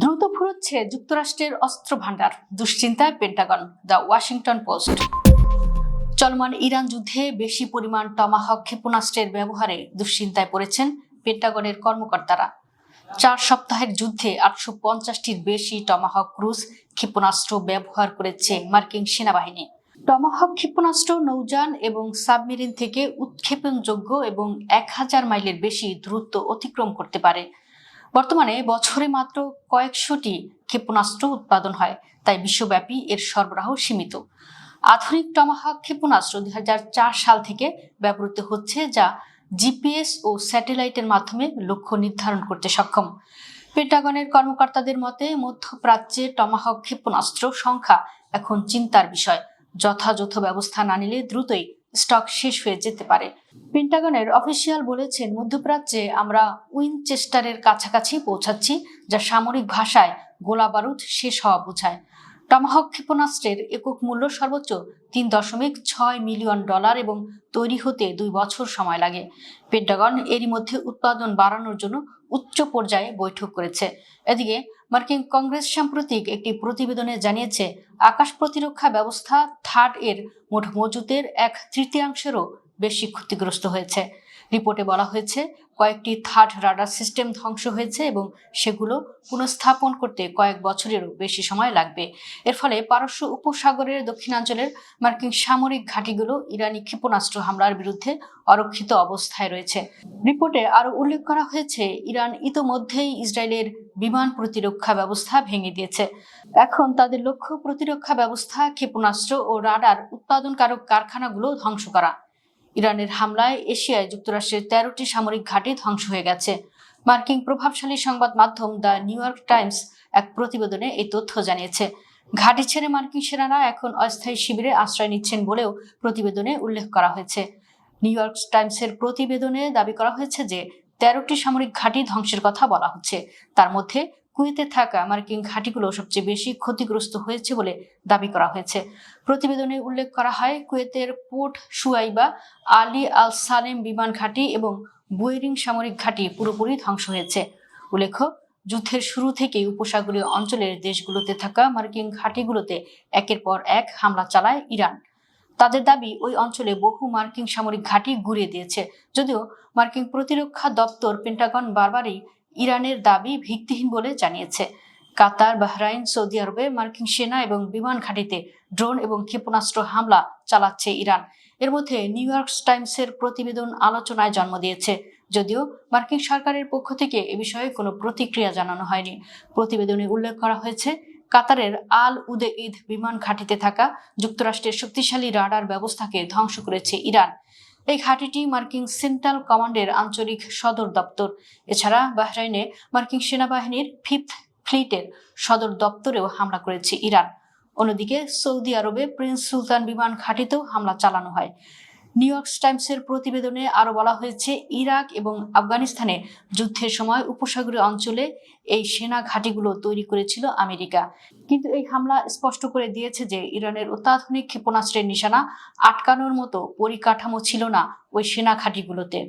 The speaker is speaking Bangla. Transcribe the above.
দ্রুত ফুরোচ্ছে যুক্তরাষ্ট্রের অস্ত্র ভান্ডার, দুশ্চিন্তায় পেন্টাগন। The Washington post. চলমান ইরান যুদ্ধে বেশি পরিমাণ টমাহক ক্ষেপণাস্ত্রের ব্যবহারে দুশ্চিন্তায় পড়েছেন পেন্টাগনের কর্মকর্তারা। 4 সপ্তাহের যুদ্ধে 850টির বেশি টমাহক ক্রুজ ক্ষেপণাস্ত্র ব্যবহার করেছে মার্কিন সেনাবাহিনী। টমাহক ক্ষেপণাস্ত্র নৌযান এবং সাবমেরিন থেকে উৎক্ষেপণযোগ্য এবং 1000 মাইলের বেশি দূরত্ব অতিক্রম করতে পারে। বর্তমানে বছরে মাত্র কয়েকশোটি ক্ষেপণাস্ত্র উৎপাদন হয়, তাই বিশ্বব্যাপী এর সরবরাহ সীমিত। আধুনিক টমাহক ক্ষেপণাস্ত্র 2004 সাল থেকে ব্যবহৃত হচ্ছে, যা জিপিএস ও স্যাটেলাইটের মাধ্যমে লক্ষ্য নির্ধারণ করতে সক্ষম। পেন্টাগনের কর্মকর্তাদের মতে, মধ্যপ্রাচ্যে টমাহক ক্ষেপণাস্ত্র সংখ্যা এখন চিন্তার বিষয়। যথাযথ ব্যবস্থা না নিলে দ্রুতই স্টক শেষ হয়ে যেতে পারে। পেন্টাগনের অফিসিয়াল বলেছেন, মধ্যপ্রাচ্যে আমরা উইনচেস্টারের কাছাকাছি পৌঁছাচ্ছি, যা সামরিক ভাষায় গোলা বারুদ শেষ হওয়া বোঝায়। টমাহক ক্ষেপণাস্ত্রের একক মূল্য সর্বোচ্চ $3.6 মিলিয়ন এবং তৈরি হতে 2 বছর সময় লাগে। পেন্টাগন এরই মধ্যে উৎপাদন বাড়ানোর জন্য উচ্চ পর্যায়ে বৈঠক করেছে। এদিকে মার্কিন কংগ্রেস সাম্প্রতিক একটি প্রতিবেদনে জানিয়েছে, আকাশ প্রতিরক্ষা ব্যবস্থা থার্ড এর মোট মজুতের 1/3 বেশি ক্ষতিগ্রস্ত হয়েছে। রিপোর্টে বলা হয়েছে, কয়েকটি থার্ড রাডার সিস্টেম ধ্বংস হয়েছে এবং সেগুলো পুনঃস্থাপন করতে কয়েক বছরেরও বেশি সময় লাগবে। এর ফলে পারস্য উপসাগরের দক্ষিণাঞ্চলের মার্কিন সামরিক ঘাঁটিগুলো ইরানি ক্ষেপণাস্ত্র হামলার বিরুদ্ধে অরক্ষিত অবস্থায় রয়েছে। রিপোর্টে আরও উল্লেখ করা হয়েছে, ইরান ইতোমধ্যেই ইসরায়েলের বিমান প্রতিরক্ষা ব্যবস্থা ভেঙে দিয়েছে। এখন তাদের লক্ষ্য প্রতিরক্ষা ব্যবস্থা, ক্ষেপণাস্ত্র ও রাডার উৎপাদনকারক কারখানাগুলো ধ্বংস করা। ইরানের হামলায় এশিয়ায় যুক্তরাষ্ট্রের 13টি সামরিক ঘাঁটি ধ্বংস হয়ে গেছে। মার্কিন প্রভাবশালী সংবাদ মাধ্যম দ্য নিউ ইয়র্ক টাইমস এক প্রতিবেদনে এই তথ্য জানিয়েছে। ঘাঁটি ছেড়ে মার্কিন সেনারা এখন অস্থায়ী শিবিরে আশ্রয় নিচ্ছেন বলেও প্রতিবেদনে উল্লেখ করা হয়েছে। নিউ ইয়র্ক টাইমসের প্রতিবেদনে দাবি করা হয়েছে যে 13টি সামরিক ঘাঁটি ধ্বংসের কথা বলা হচ্ছে। তার মধ্যে কুয়েতে থাকা মার্কিন ঘাঁটিগুলো সবচেয়ে বেশি ক্ষতিগ্রস্ত হয়েছে বলে দাবি করা হয়েছে। প্রতিবেদনে উল্লেখ করা হয়, কুয়েতের পোর্ট সুয়াইবা, আলী আল সালেম বিমান ঘাঁটি এবং বুয়েরিং সামরিক ঘাঁটি পুরোপুরি ধ্বংস হয়েছে। উল্লেখ্য, যুদ্ধের শুরু থেকেই উপসাগরীয় অঞ্চলের দেশগুলোতে থাকা মার্কিন ঘাঁটিগুলোতে একের পর এক হামলা চালায় ইরান। তাদের দাবি, ওই অঞ্চলে বহু মার্কিন সামরিক ঘাঁটি গুঁড়িয়ে দিয়েছে। যদিও মার্কিন প্রতিরক্ষা দপ্তর পেন্টাগন বারবারই ইরানের দাবি ভিত্তিহীন বলে জানিয়েছে। কাতার, বাহরাইন, সৌদি আরবে মার্কিন সেনা এবং বিমান ঘাঁটিতে ড্রোন এবং ক্ষেপণাস্ত্র হামলা চালাচ্ছে ইরান। এর মধ্যে নিউ ইয়র্ক টাইমসের প্রতিবেদন আলোচনায় জন্ম দিয়েছে, যদিও মার্কিন সরকারের পক্ষ থেকে এ বিষয়ে কোনো প্রতিক্রিয়া জানানো হয়নি। প্রতিবেদনে উল্লেখ করা হয়েছে, কাতারের আল উদেইদ বিমান ঘাঁটিতে থাকা যুক্তরাষ্ট্রের শক্তিশালী রাডার ব্যবস্থাকে ধ্বংস করেছে ইরান। এই ঘাঁটিটি মার্কিন সেন্ট্রাল কমান্ডের আঞ্চলিক সদর দপ্তর। এছাড়া বাহরাইনে মার্কিন সেনাবাহিনীর 5th ফ্লিটের সদর দপ্তরেও হামলা করেছে ইরান। অন্যদিকে সৌদি আরবে প্রিন্স সুলতান বিমান ঘাঁটিতেও হামলা চালানো হয়। নিউ ইয়র্ক টাইমসের প্রতিবেদনে আরো বলা হয়েছে, ইরাক এবং আফগানিস্তানে যুদ্ধের সময় উপসাগরীয় অঞ্চলে এই সেনা ঘাঁটিগুলো তৈরি করেছিল আমেরিকা। কিন্তু এই হামলা স্পষ্ট করে দিয়েছে যে ইরানের অত্যাধুনিক ক্ষেপণাস্ত্রের নিশানা আটকানোর মতো পরিকাঠামো ছিল না ওই সেনা ঘাঁটিগুলোতে।